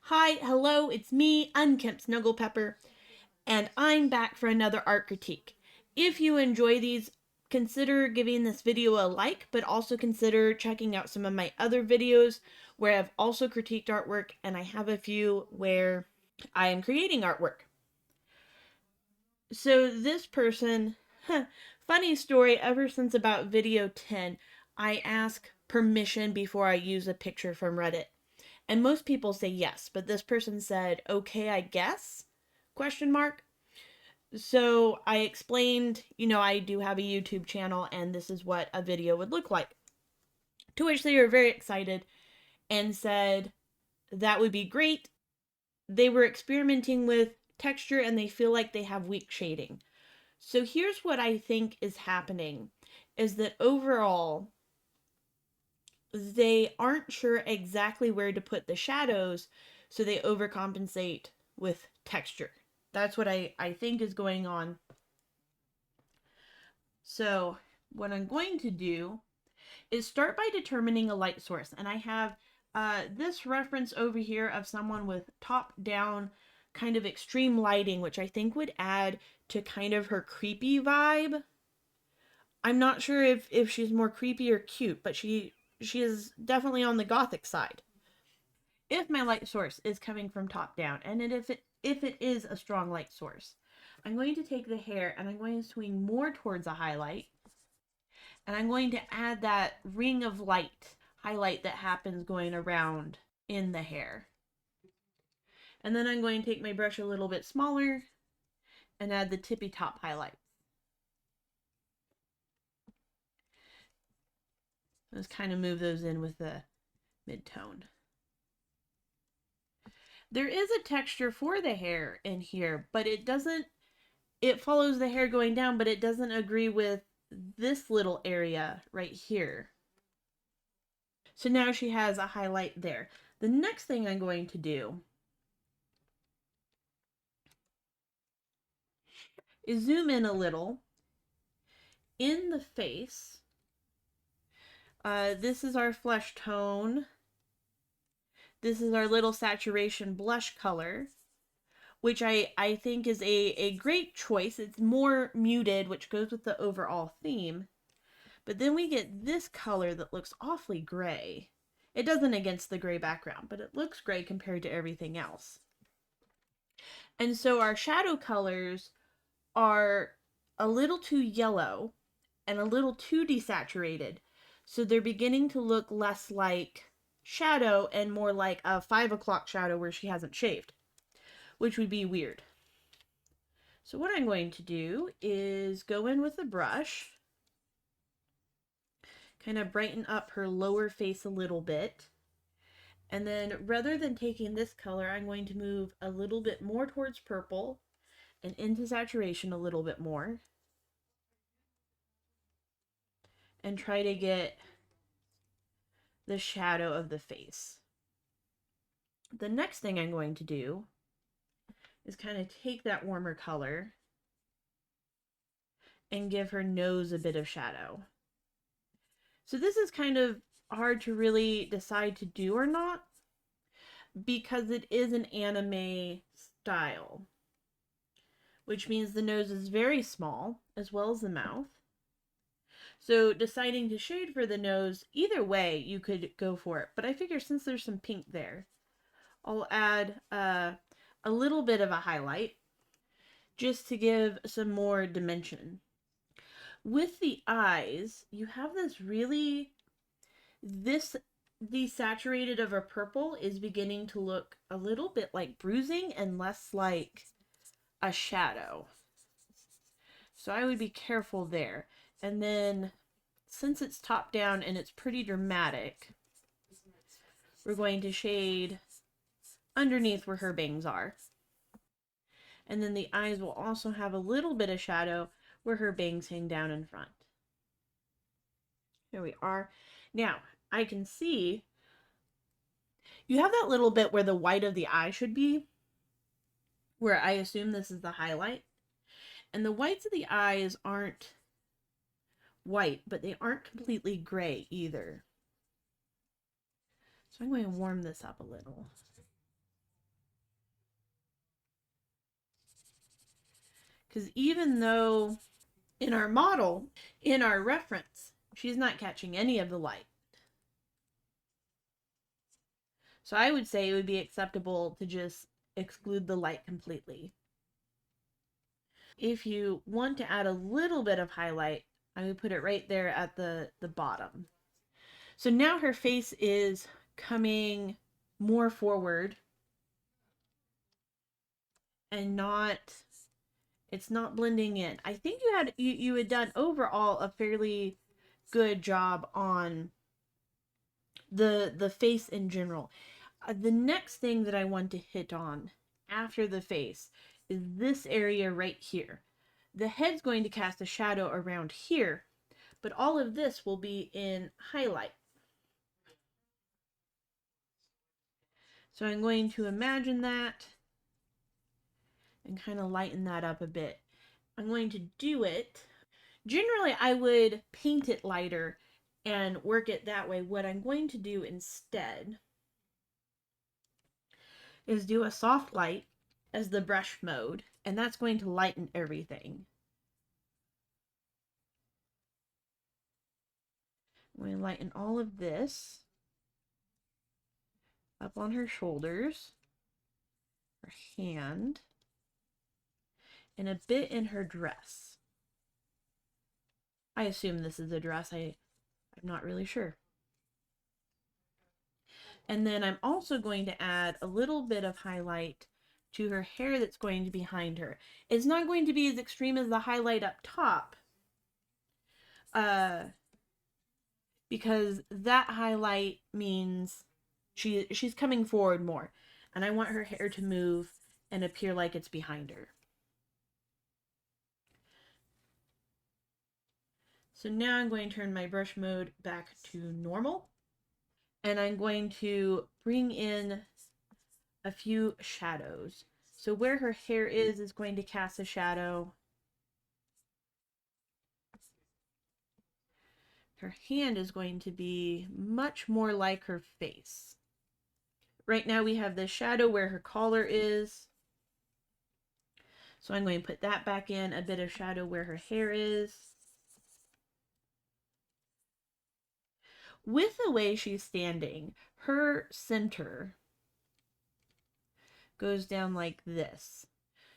Hi, hello, it's me, Unkempt Snugglepepper, and I'm back for another art critique. If you enjoy these, consider giving this video a like, but also consider checking out some of my other videos where I've also critiqued artwork, and I have a few where I am creating artwork. So this person, funny story, ever since about video 10, I ask permission before I use a picture from Reddit. And most people say yes, but this person said, "Okay, I guess?" question mark. So I explained, I do have a YouTube channel and this is what a video would look like. To which they were very excited and said that would be great. They were experimenting with texture and they feel like they have weak shading. So here's what I think is happening is that overall they aren't sure exactly where to put the shadows, so they overcompensate with texture. That's what I think is going on. So what I'm going to do is start by determining a light source. And I have this reference over here of someone with top-down kind of extreme lighting, which I think would add to kind of her creepy vibe. I'm not sure if she's more creepy or cute, but she is definitely on the gothic side. If my light source is coming from top down, and if it is a strong light source, I'm going to take the hair and I'm going to swing more towards a highlight, and I'm going to add that ring of light highlight that happens going around in the hair. And then I'm going to take my brush a little bit smaller and add the tippy top highlight. Let's kind of move those in with the mid-tone. There is a texture for the hair in here, but it follows the hair going down, but it doesn't agree with this little area right here. So now she has a highlight there. The next thing I'm going to do is zoom in a little in the face. This is our flesh tone. This is our little saturation blush color, which I think is a great choice. It's more muted, which goes with the overall theme. But then we get this color that looks awfully gray. It doesn't against the gray background, but it looks gray compared to everything else. And so our shadow colors are a little too yellow and a little too desaturated. So they're beginning to look less like shadow and more like a 5 o'clock shadow where she hasn't shaved, which would be weird. So what I'm going to do is go in with a brush, kind of brighten up her lower face a little bit. And then rather than taking this color, I'm going to move a little bit more towards purple and into saturation a little bit more. And try to get the shadow of the face. The next thing I'm going to do is kind of take that warmer color and give her nose a bit of shadow. So this is kind of hard to really decide to do or not because it is an anime style, which means the nose is very small as well as the mouth. So deciding to shade for the nose, either way you could go for it, but I figure since there's some pink there, I'll add a little bit of a highlight just to give some more dimension. With the eyes, you have this desaturated of a purple is beginning to look a little bit like bruising and less like a shadow. So I would be careful there. And then since it's top down and it's pretty dramatic, we're going to shade underneath where her bangs are. And then the eyes will also have a little bit of shadow where her bangs hang down in front. Here we are. Now, I can see you have that little bit where the white of the eye should be, where I assume this is the highlight. And the whites of the eyes aren't white, but they aren't completely gray either. So I'm going to warm this up a little. Because even though in our model, in our reference, she's not catching any of the light. So I would say it would be acceptable to just exclude the light completely. If you want to add a little bit of highlight, I would put it right there at the bottom. So now her face is coming more forward and it's not blending in. I think you had done overall a fairly good job on the face in general. The next thing that I want to hit on after the face is this area right here. The head's going to cast a shadow around here, but all of this will be in highlight. So I'm going to imagine that and kind of lighten that up a bit. I'm going to do it. Generally, I would paint it lighter and work it that way. What I'm going to do instead is do a soft light as the brush mode, and that's going to lighten everything. I'm going to lighten all of this up on her shoulders, her hand, and a bit in her dress. I assume this is a dress. I'm not really sure. And then I'm also going to add a little bit of highlight to her hair that's going to be behind her. It's not going to be as extreme as the highlight up top, because that highlight means she's coming forward more, and I want her hair to move and appear like it's behind her. So now I'm going to turn my brush mode back to normal, and I'm going to bring in a few shadows. So where her hair is going to cast a shadow. Her hand is going to be much more like her face. Right now we have this shadow where her collar is. So I'm going to put that back in, a bit of shadow where her hair is. With the way she's standing, her center goes down like this.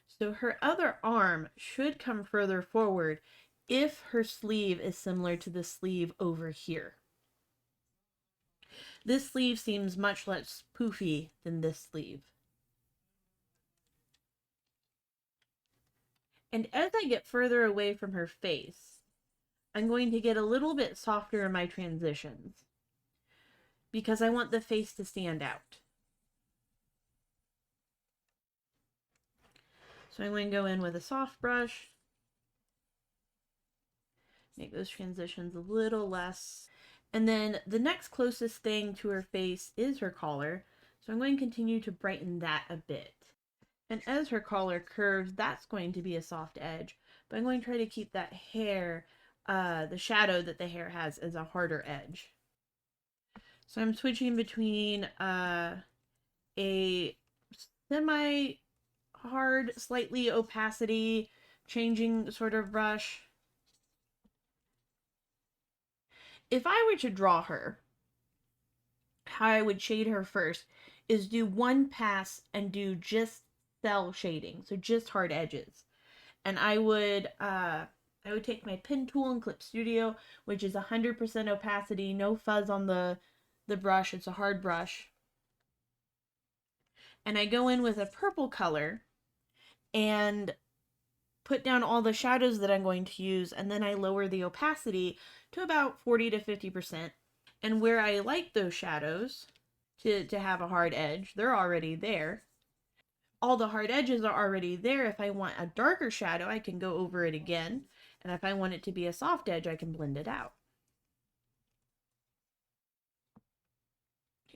So her other arm should come further forward if her sleeve is similar to the sleeve over here. This sleeve seems much less poofy than this sleeve. And as I get further away from her face, I'm going to get a little bit softer in my transitions because I want the face to stand out. So I'm going to go in with a soft brush, make those transitions a little less. And then the next closest thing to her face is her collar. So I'm going to continue to brighten that a bit. And as her collar curves, that's going to be a soft edge. But I'm going to try to keep that hair, the shadow that the hair has, as a harder edge. So I'm switching between a semi-hard, slightly opacity, changing sort of brush. If I were to draw her, how I would shade her first is do one pass and do just cell shading, so just hard edges. And I would take my pen tool in Clip Studio, which is 100% opacity, no fuzz on the brush. It's a hard brush. And I go in with a purple color and put down all the shadows that I'm going to use, and then I lower the opacity to about 40 to 50%. And where I like those shadows to have a hard edge, they're already there. All the hard edges are already there. If I want a darker shadow, I can go over it again. And if I want it to be a soft edge, I can blend it out.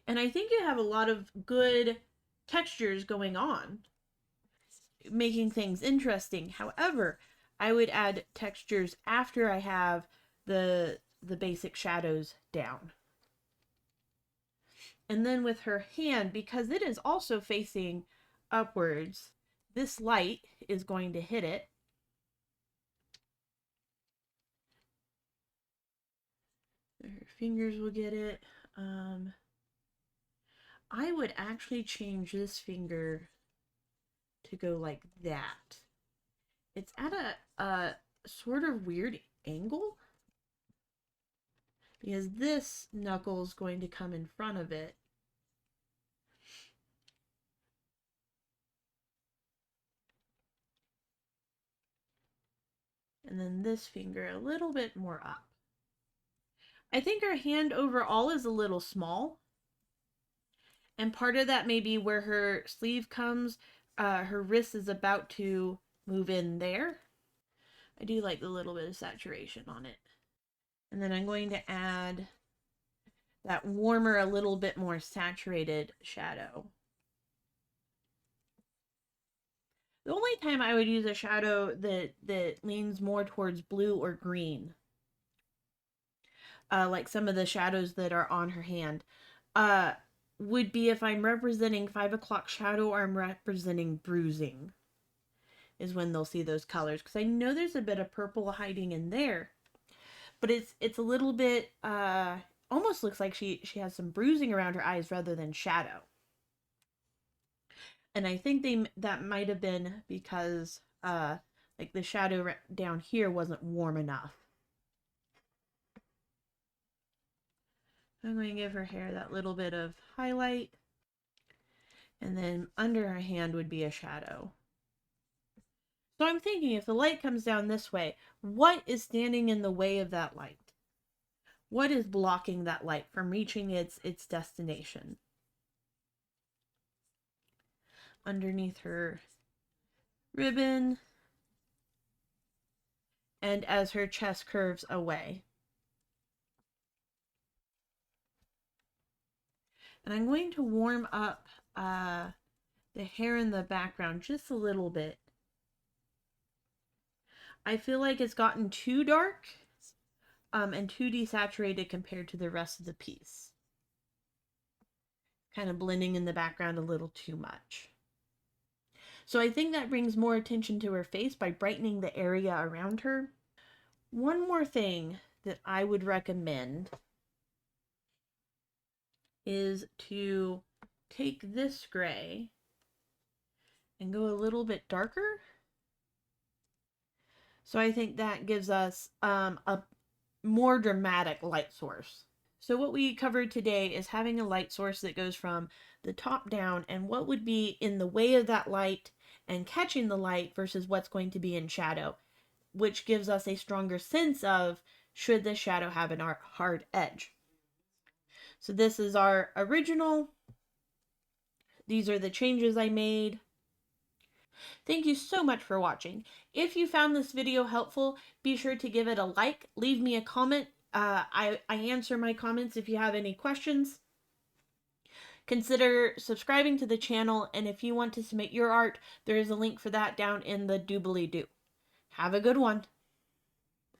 And I think you have a lot of good textures going on, making things interesting. However, I would add textures after I have the basic shadows down. And then with her hand, because it is also facing upwards, this light is going to hit it. fingers will get it. I would actually change this finger to go like that. It's at a sort of weird angle because this knuckle is going to come in front of it. And then this finger a little bit more up. I think her hand overall is a little small. And part of that may be where her sleeve comes. Her wrist is about to move in there. I do like the little bit of saturation on it. And then I'm going to add that warmer, a little bit more saturated shadow. The only time I would use a shadow that leans more towards blue or green, like some of the shadows that are on her hand, would be if I'm representing 5 o'clock shadow or I'm representing bruising, is when they'll see those colors. Because I know there's a bit of purple hiding in there, but it's a little bit, almost looks like she has some bruising around her eyes rather than shadow. And I think that might have been because like the shadow down here wasn't warm enough. I'm going to give her hair that little bit of highlight. And then under her hand would be a shadow. So I'm thinking if the light comes down this way, what is standing in the way of that light? What is blocking that light from reaching its destination? Underneath her ribbon. And as her chest curves away. And I'm going to warm up the hair in the background just a little bit. I feel like it's gotten too dark and too desaturated compared to the rest of the piece. Kind of blending in the background a little too much. So I think that brings more attention to her face by brightening the area around her. One more thing that I would recommend is to take this gray and go a little bit darker. So I think that gives us a more dramatic light source. So what we covered today is having a light source that goes from the top down and what would be in the way of that light and catching the light versus what's going to be in shadow, which gives us a stronger sense of should the shadow have an hard edge. So this is our original. These are the changes I made. Thank you so much for watching. If you found this video helpful, be sure to give it a like, leave me a comment. I answer my comments if you have any questions. Consider subscribing to the channel, and if you want to submit your art, there is a link for that down in the doobly-doo. Have a good one.